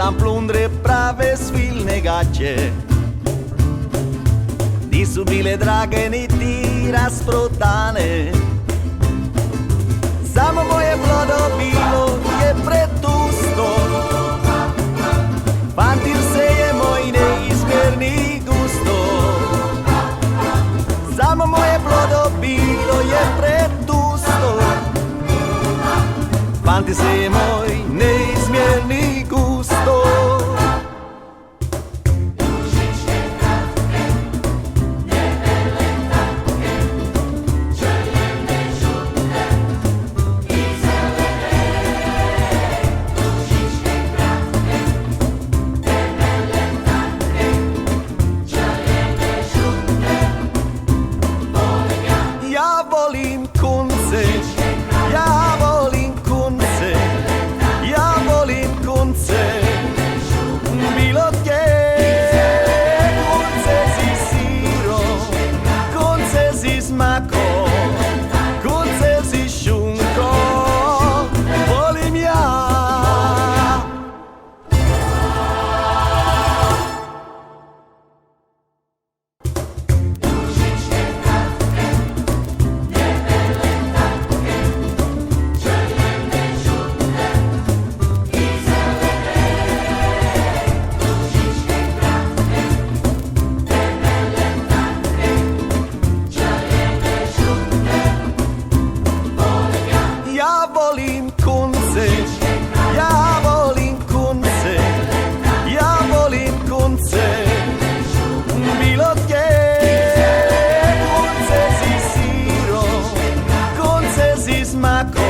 Imam plundre prave svilne gaće, nisu bile drage niti rasprodane. Samo moje blodo bilo je pretusto, pantir se je moj neizmjerni gusto. Samo moje blodo bilo je pretusto, pantir se je moj neizmjerni gusto. Ja volim kunce, ja volim kunce, ja volim kunce, bilo gdje. Kunce si siro, kunce si s makom, kunce si šunko, volim ja. Ja volim kunce, ja volim kunce, ja volim kunce, bilo gdje. Kunce si siro, kunce si s makom,